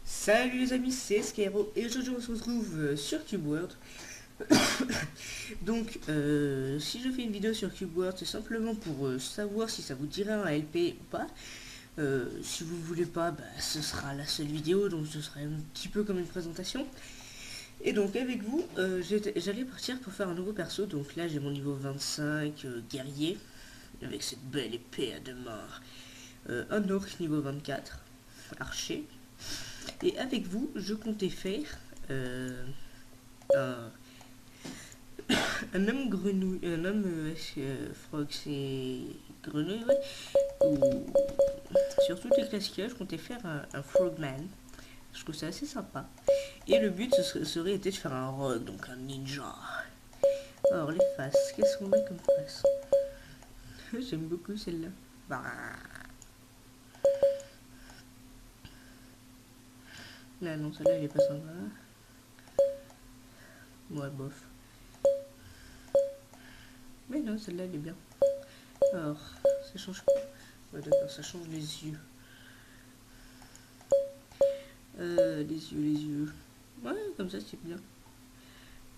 Salut les amis, c'est Skyro et aujourd'hui on se retrouve sur Cube World. Donc si je fais une vidéo sur Cube World, c'est simplement pour savoir si ça vous dirait un LP ou pas. Si vous voulez pas, bah, ce sera la seule vidéo, donc ce sera un petit peu comme une présentation. Et donc avec vous, j'allais partir pour faire un nouveau perso. Donc là j'ai mon niveau 25 guerrier, avec cette belle épée à deux mort. Un orc niveau 24, archer. Et avec vous, je comptais faire un homme grenouille, un homme frog, c'est grenouille, ouais. Ou sur toutes les classiques, je comptais faire un frogman. Je trouve ça assez sympa. Et le but serait été de faire un rogue, donc un ninja. Alors les faces, qu'est-ce qu'on a comme face? J'aime beaucoup celle-là. Bah. Là non, celle-là elle est pas sympa. Ouais, bof. Mais non, celle-là elle est bien. Alors, ça change quoi? Ouais, d'accord, ça change les yeux. Les yeux. Ouais, comme ça c'est bien.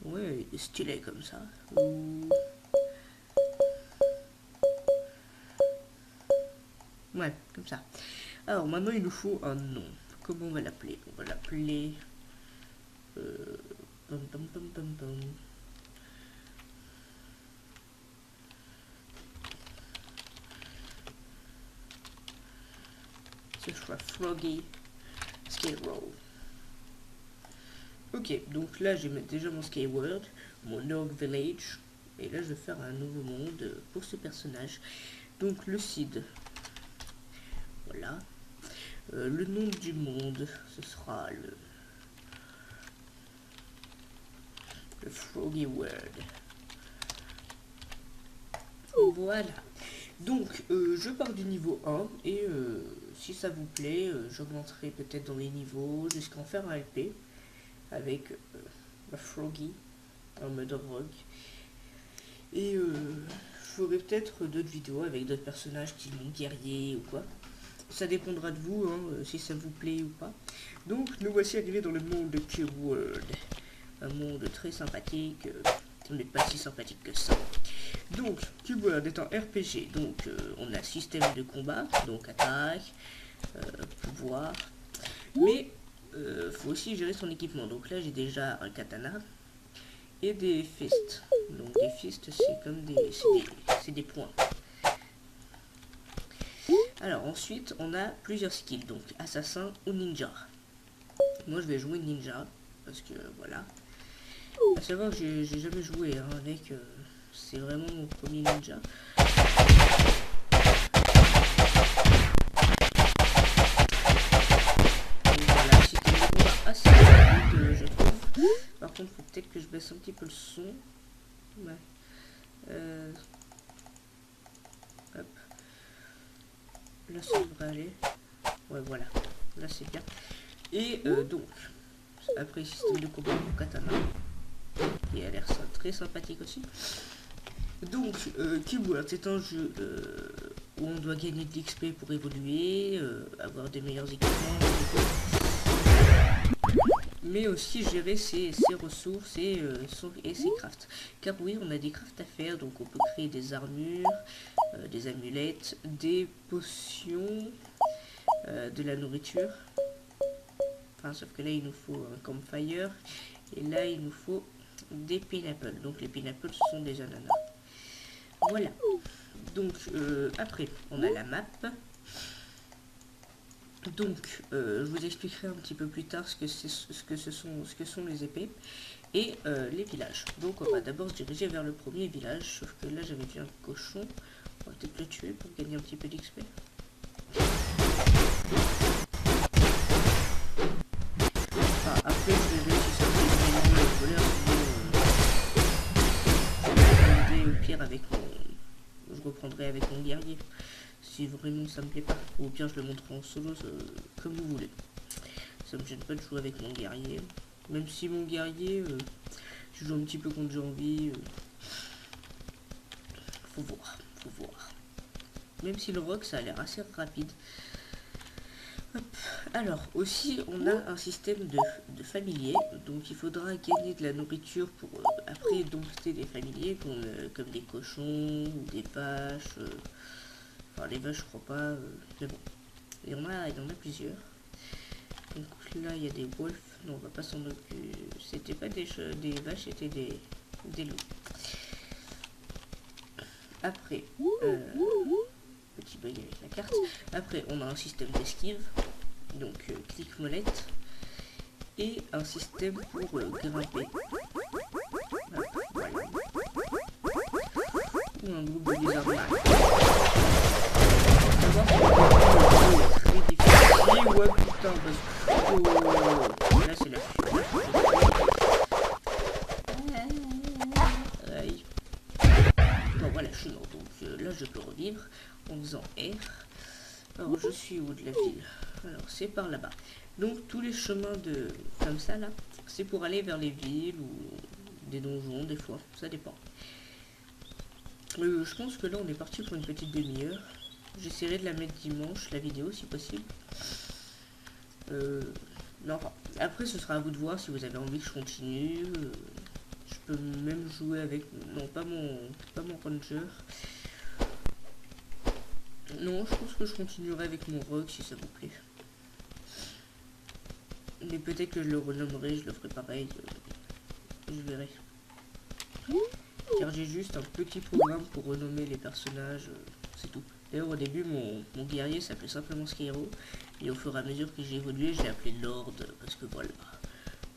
Ouais, il est stylé comme ça. Ouais, comme ça. Alors maintenant il nous faut un nom. Comment on va l'appeler? On va l'appeler... Ce sera Froggy Skyworld. Ok, donc là j'ai déjà mon Skyworld, mon Orc Village. Et là je vais faire un nouveau monde pour ce personnage. Donc le Cid. Voilà. Le nom du monde, ce sera le Froggy World. Voilà. Donc, je pars du niveau 1 et si ça vous plaît, j'augmenterai peut-être dans les niveaux jusqu'à en faire un LP avec la Froggy en mode rogue. Et je ferai peut-être d'autres vidéos avec d'autres personnages qui sont guerriers ou quoi. Ça dépendra de vous, hein, si ça vous plaît ou pas. Donc, nous voici arrivés dans le monde de Cube World. Un monde très sympathique. On n'est pas si sympathique que ça. Donc, Cube World est un RPG. Donc, on a système de combat. Donc, attaque, pouvoir. Mais, faut aussi gérer son équipement. Donc là, j'ai déjà un katana. Et des fists. Donc, des fists, c'est comme des points. Alors ensuite on a plusieurs skills, donc assassin ou ninja. Moi je vais jouer ninja parce que voilà. À savoir que j'ai jamais joué hein, avec, c'est vraiment mon premier ninja. Donc voilà, système de combat assez rapide je trouve. Par contre faut peut-être que je baisse un petit peu le son. Ouais. Hop. Là ça devrait aller. Ouais voilà, là c'est bien. Et donc, après système de combat pour katana, qui a l'air très sympathique aussi. Donc, Cube World, c'est un jeu où on doit gagner de l'XP pour évoluer, avoir des meilleurs équipements, mais aussi gérer ses ressources et ses crafts. Car oui, on a des crafts à faire, donc on peut créer des armures, des amulettes, des potions, de la nourriture. Enfin, sauf que là il nous faut un campfire et là il nous faut des pineapples. Donc les pineapples ce sont des ananas. Voilà. Donc après on a la map. Donc je vous expliquerai un petit peu plus tard ce que sont les épées et les villages. Donc on va d'abord se diriger vers le premier village. Sauf que là j'avais vu un cochon. On va peut-être le tuer pour gagner un petit peu d'XP. Après, je vais voir si ça fait le voleur, sinon au pire avec mon... Je reprendrai avec mon guerrier. Si vraiment ça me plaît pas. Ou au pire je le montrerai en solo, comme vous voulez. Ça me gêne pas de jouer avec mon guerrier. Même si mon guerrier, Je joue un petit peu quand j'ai envie. Faut voir, faut voir. Même si le rock, ça a l'air assez rapide. Hop. Alors, aussi, on a un système de familiers. Donc, il faudra gagner de la nourriture pour après dompter des familiers comme des cochons ou des vaches. Enfin, les vaches, je crois pas. Mais bon, il y en a plusieurs. Donc là, il y a des wolves. Non, on va pas s'en occuper. C'était pas des vaches, c'était des loups. Après, petit bug avec la carte. Après, on a un système d'esquive. Donc, clic molette. Et un système pour grimper. Hop, voilà. Ou un groupe de lézards mâles. Très difficile. Ouais, putain, parce que... Oh, là, c'est la aïe. Bon, voilà, je suis mort. Donc là, je peux revivre en faisant R. Alors, je suis où de la ville? Alors, c'est par là-bas. Donc, tous les chemins de comme ça, là, c'est pour aller vers les villes ou des donjons, des fois. Ça dépend. Je pense que là, on est parti pour une petite demi-heure. J'essaierai de la mettre dimanche, la vidéo, si possible. Non, enfin, après, ce sera à vous de voir si vous avez envie que je continue. Je peux même jouer avec... Non, pas mon ranger. Non, je pense que je continuerai avec mon rock si ça vous plaît. Mais peut-être que je le renommerai, je le ferai pareil. Je verrai. Car j'ai juste un petit programme pour renommer les personnages, c'est tout. D'ailleurs, au début, mon guerrier s'appelait simplement Skyro. Et au fur et à mesure que j'ai évolué, je l'ai appelé Lord. Parce que voilà.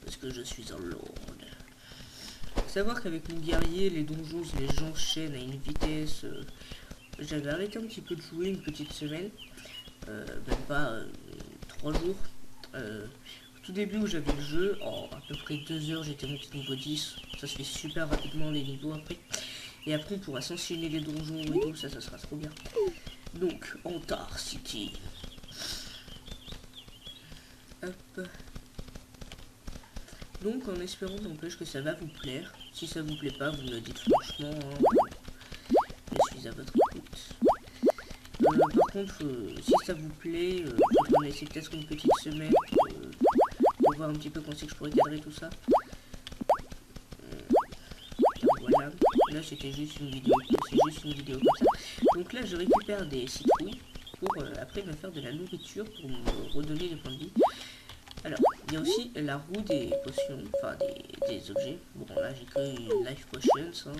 Parce que je suis un Lord. Savoir qu'avec mon guerrier, les donjons, les gens chaînent à une vitesse... j'avais arrêté un petit peu de jouer une petite semaine. Même pas 3 jours. Au tout début où j'avais le jeu, en à peu près 2 heures, j'étais monté niveau 10. Ça se fait super rapidement les niveaux après. Et après on pourra s'enchaîner les donjons et tout, ça sera trop bien. Donc, Antar City. Hop. Donc en espérant n'empêche que ça va vous plaire. Si ça vous plaît pas, vous me le dites franchement. Je suis à votre écoute. Par contre, si ça vous plaît, on essaie peut-être une petite semaine pour voir un petit peu quand c'est que je pourrais cadrer tout ça. Voilà. Là c'était juste une vidéo, comme ça. Donc là je récupère des citrouilles pour après me faire de la nourriture pour me redonner des points de vie. Alors, il y a aussi la roue des potions, enfin des objets. Bon là j'ai que une life potions, hein.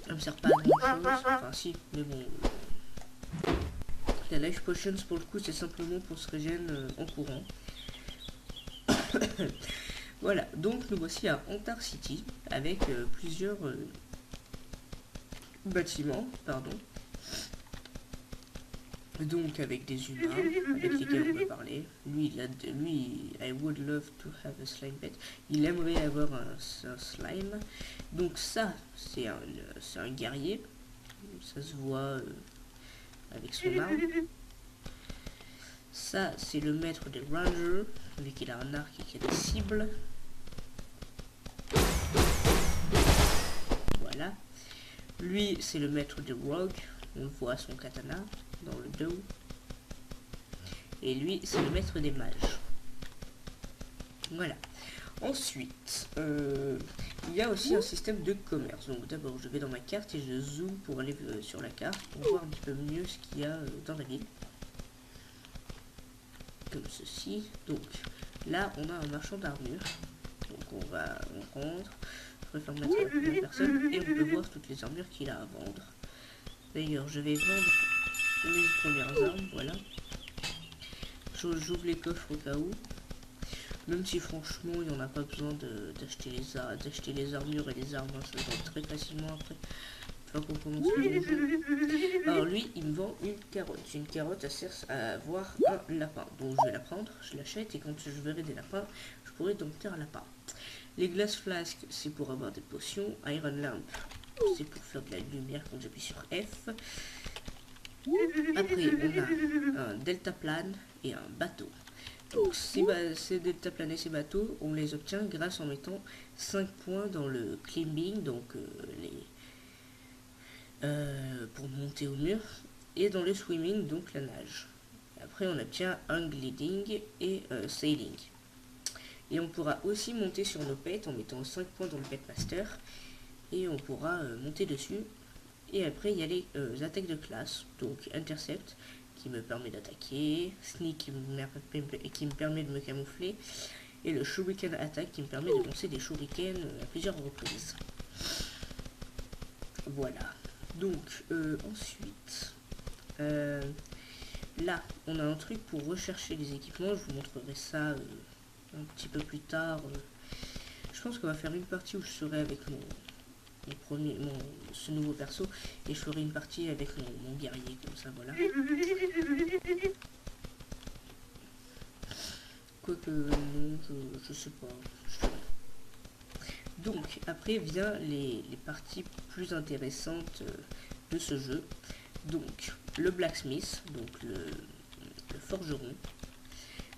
Ça me sert pas à grand chose, enfin si, mais bon. La life potions pour le coup c'est simplement pour se régénérer en courant. Voilà, donc nous voici à Antar City avec plusieurs bâtiments, pardon. Donc avec des humains avec lesquels on peut parler. Lui, I would love to have a slime pet. Il aimerait avoir un slime. Donc ça, c'est un guerrier. Ça se voit avec son arme. Ça, c'est le maître des rangers, vu qu'il a un arc et qu'il a des cibles. Voilà. Lui, c'est le maître des rogues. On le voit à son katana dans le dos. Et lui, c'est le maître des mages. Voilà. Ensuite, il y a aussi un système de commerce. Donc d'abord, je vais dans ma carte et je zoome pour aller sur la carte pour voir un petit peu mieux ce qu'il y a dans la ville. Comme ceci. Donc là, on a un marchand d'armure. Donc on rentre. Je préfère mettre la première personne et on peut voir toutes les armures qu'il a à vendre. D'ailleurs, je vais vendre mes premières armes, voilà. J'ouvre les coffres au cas où. Même si franchement, il n'y en a pas besoin d'acheter les armures et les armes, hein, ça se vend très facilement après. Enfin, qu'on commence le jeu. Alors lui, il me vend une carotte. Une carotte, ça sert à avoir un lapin. Donc je vais la prendre, je l'achète et quand je verrai des lapins, je pourrai dompter un lapin. Les glass flasks, c'est pour avoir des potions. Iron lamp, c'est pour faire de la lumière quand j'appuie sur F. Après, on a un deltaplane et un bateau. Donc ces deltaplaner, ces bateaux, on les obtient grâce en mettant 5 points dans le climbing, donc pour monter au mur, et dans le swimming, donc la nage. Après on obtient un gliding et sailing. Et on pourra aussi monter sur nos pets en mettant 5 points dans le pet master, et on pourra monter dessus. Et après il y a les attaques de classe, donc intercept qui me permet d'attaquer, sneak qui me permet de me camoufler, et le shuriken attack qui me permet de lancer des shurikens à plusieurs reprises. Voilà. Donc ensuite, là on a un truc pour rechercher les équipements. Je vous montrerai ça un petit peu plus tard. Je pense qu'on va faire une partie où je serai avec ce nouveau perso, et je ferai une partie avec mon guerrier, comme ça, voilà. Quoique, non, je sais pas. Donc, après vient les parties plus intéressantes de ce jeu. Donc, le blacksmith, donc le forgeron,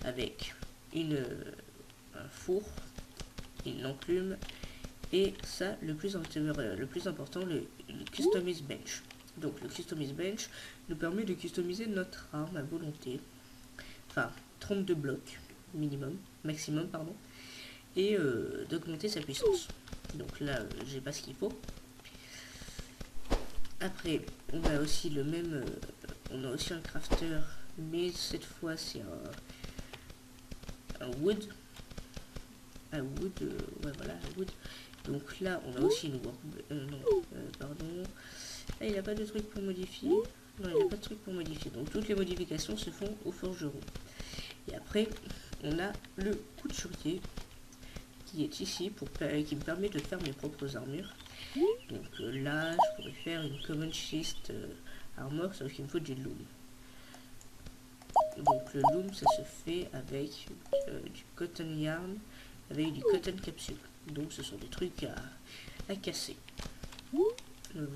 avec un four, une enclume, et ça, le plus important, le customize bench. Donc le customize bench nous permet de customiser notre arme à volonté. Enfin, 32 blocs maximum, pardon. Et d'augmenter sa puissance. Donc là, j'ai pas ce qu'il faut. Après, on a aussi on a aussi un crafter, mais cette fois c'est un wood. Ouais voilà, un wood. Donc là, on a aussi une pardon. Là, il n'y a pas de truc pour modifier. Non, il n'y a pas de truc pour modifier. Donc toutes les modifications se font au forgeron. Et après, on a le couturier qui est ici qui me permet de faire mes propres armures. Donc là, je pourrais faire une common schist armor, sauf qu'il me faut du loom. Donc le loom, ça se fait avec du cotton yarn, avec du cotton capsule. Donc ce sont des trucs à casser.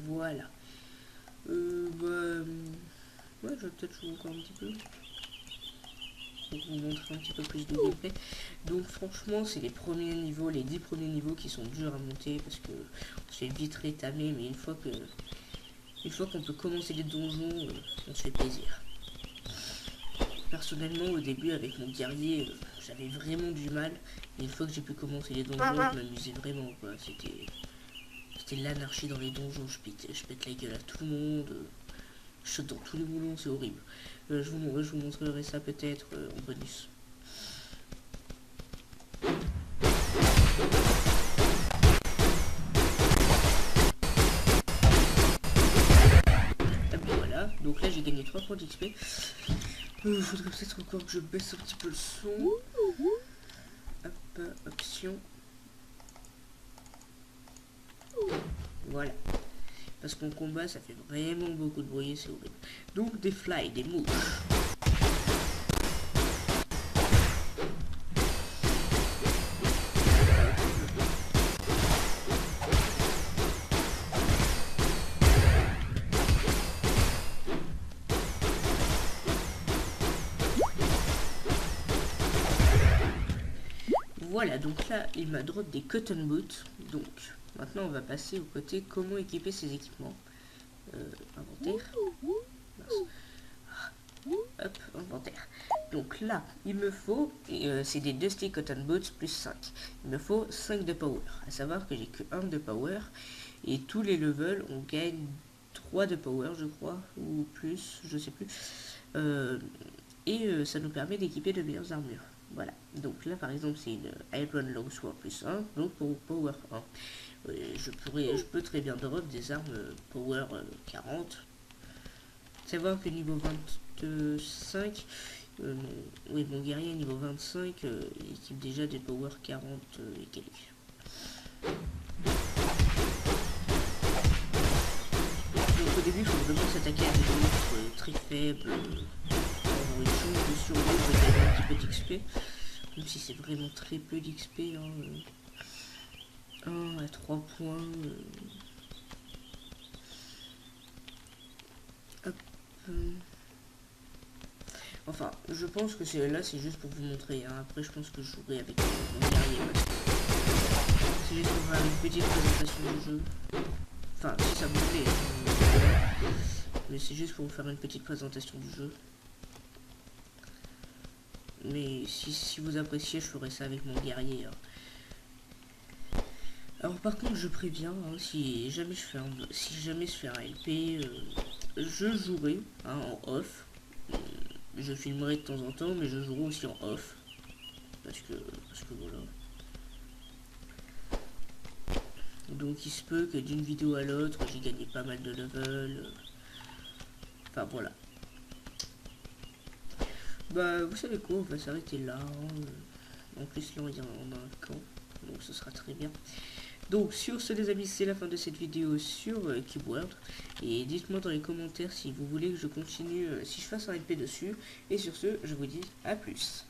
Voilà. Ouais, je vais peut-être jouer encore un petit peu pour vous montrer un petit peu plus de gameplay. Donc franchement, c'est les premiers niveaux, les 10 premiers niveaux qui sont durs à monter, parce que on se fait vite rétamer, mais une fois qu'on peut commencer les donjons, on se fait plaisir. Personnellement, au début, avec mon guerrier, j'avais vraiment du mal. Et une fois que j'ai pu commencer les donjons, je m'amusais vraiment, quoi. C'était l'anarchie dans les donjons. Je pète la gueule à tout le monde. Je saute dans tous les boulons, c'est horrible. Je vous montrerai ça peut-être en bonus. Voilà, donc là j'ai gagné 3 points d'XP. Il faudrait peut-être encore que je baisse un petit peu le son. Hop, option. Voilà. Parce qu'en combat, ça fait vraiment beaucoup de bruit, c'est horrible. Donc des fly, des mouches. Voilà, donc là, il m'a drop des cotton boots. Donc, maintenant, on va passer au côté comment équiper ses équipements. Inventaire. Hop, inventaire. Donc là, il me faut, c'est des Dusty Cotton Boots plus 5. Il me faut 5 de power. À savoir que j'ai que 1 de power. Et tous les levels, on gagne 3 de power, je crois. Ou plus, je sais plus. Ça nous permet d'équiper de meilleures armures. Voilà, donc là par exemple c'est une Iron Longsword plus 1, donc pour Power 1. Je peux très bien drop des armes Power 40. Savoir que niveau 25, oui mon guerrier niveau 25 il équipe déjà des Power 40 et quelques. Donc au début il faut vraiment s'attaquer à des monstres très faibles. Une chance de survie pour gagner un petit peu d'XP, même si c'est vraiment très peu d'XP, 1 à 3 points. Hop. Enfin, je pense que c'est juste pour vous montrer. Hein. Après, je pense que je jouerai avec mon guerrier. Ouais. C'est juste pour faire une petite présentation du jeu. Enfin, si ça vous plaît. Hein. Mais c'est juste pour vous faire une petite présentation du jeu. Mais si vous appréciez, je ferai ça avec mon guerrier. Hein. Alors par contre, je préviens, hein, si jamais je fais un LP, je jouerai hein, en off. Je filmerai de temps en temps, mais je jouerai aussi en off. Parce que voilà. Donc il se peut que d'une vidéo à l'autre, j'ai gagné pas mal de level. Enfin voilà. Bah vous savez quoi, on va s'arrêter là. Hein. En plus là, on a un camp. Donc ce sera très bien. Donc sur ce les amis, c'est la fin de cette vidéo sur Cube World. Et dites-moi dans les commentaires si vous voulez que je continue, si je fasse un LP dessus. Et sur ce, je vous dis à plus.